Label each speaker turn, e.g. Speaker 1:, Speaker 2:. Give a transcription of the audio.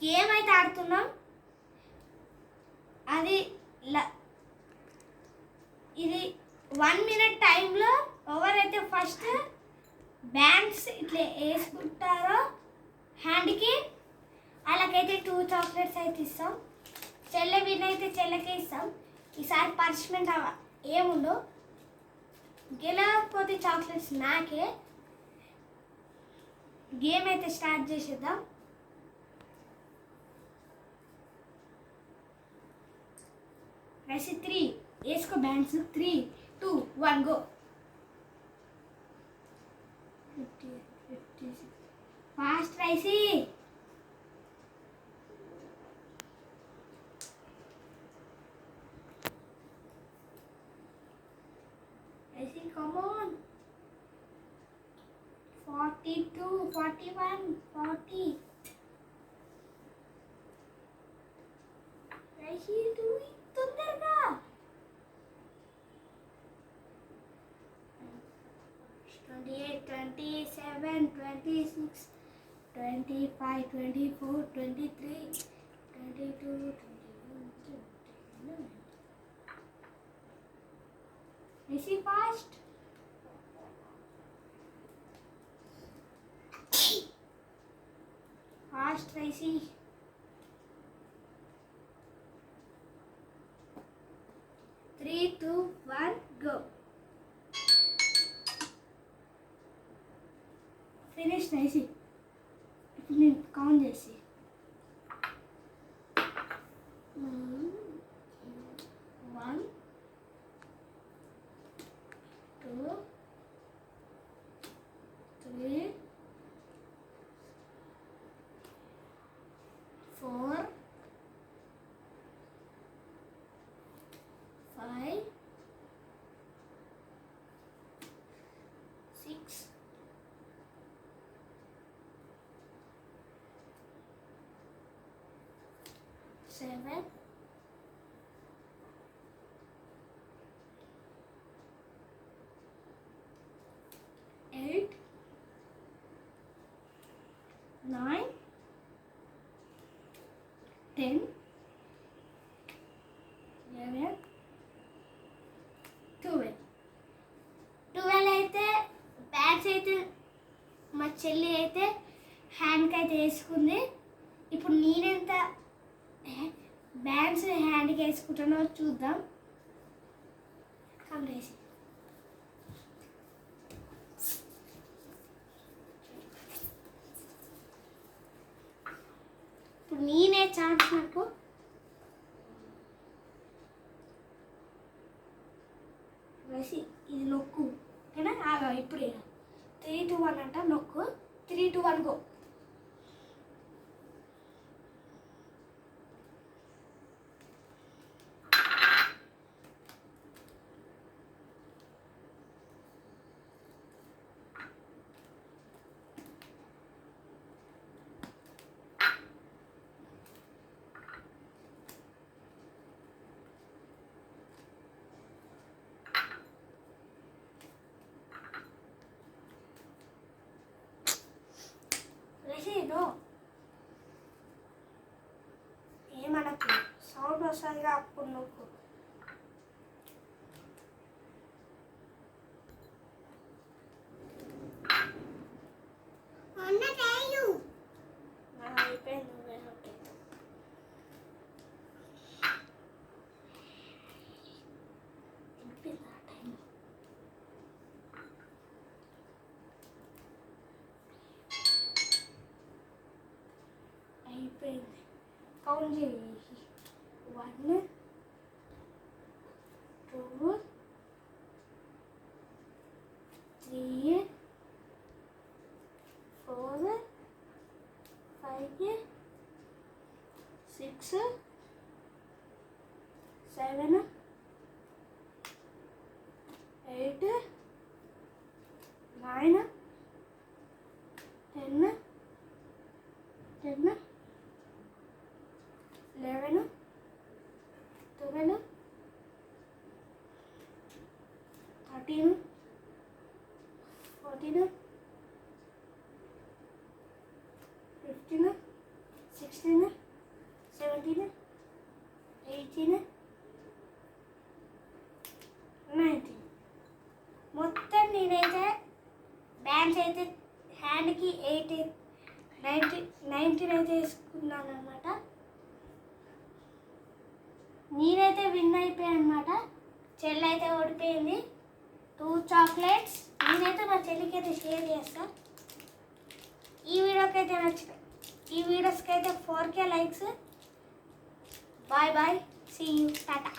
Speaker 1: Game అయితే ఆడుతున్నాం. అది ఇది 1 minute టైంలో ఎవరైతే ఫస్ట్ బ్యాండ్స్ ఇట్లా వేసుకుంటారో హ్యాండ్కి వాళ్ళకైతే 2 చాక్లెట్స్ అయితే ఇస్తాం. చెల్లె విన్ అయితే చెల్లెకే ఇస్తాం. ఈసారి పనిష్మెంట్ ఏముండో, గెలవకపోతే చాక్లెట్స్ నాకే. గేమ్ అయితే స్టార్ట్ చేసేద్దాం. రైసీ 3 వేసుకో bands. 3, 2, 1 go. 56 fast Raisi. Raisi come on. 42, 41, 40. Raisi తొందరగా. 28, 27, 26, 25, 24, 23, 22, 21, 22. Issy fast. Fast, Issy. 3, 2, 1, go. Finish, Issy. ఇప్పుడు నేను కౌంట్ చేసి 1, 2, 3, 4, 5, 6, 7, 8, 9, 10, 11, 12. 12 అయితే బ్యాగ్స్ అయితే మా చెల్లి అయితే హ్యాండ్కి అయితే వేసుకుంది. ఇప్పుడు నేనెంత బ్యాండ్స్ హ్యాండ్కి వేసుకుంటానో చూద్దాం. కమరేసి ఇప్పుడు నేనే ఛాన్స్ నాకు. వేసి ఇది నొక్కు ఓకేనా. ఆగా ఇప్పుడు 3, 2, 1 అంట. నొక్కు. 3, 2, 1 గో. నో ఏమనకు, సౌండ్ వస్తుందిగా అప్పుడు నొక్కు. అయిపోయింది. అయిపోయింది. కౌంట్ చేయి. 1, 2, 3, 4, 5, 6, 7, 8, 9, 10, 11, 12, 13, 14, 15, 16, 19 అయితే వేసుకున్నాను అనమాట. నేనైతే విన్ అయిపోయాను అనమాట. చెల్లి అయితే ఓడిపోయింది. 2 చాక్లెట్స్. నేనైతే మా చెల్లికి అయితే షేర్ చేస్తాను. ఈ వీడియోస్కి అయితే 4K likes. Bye bye, see you, Tata.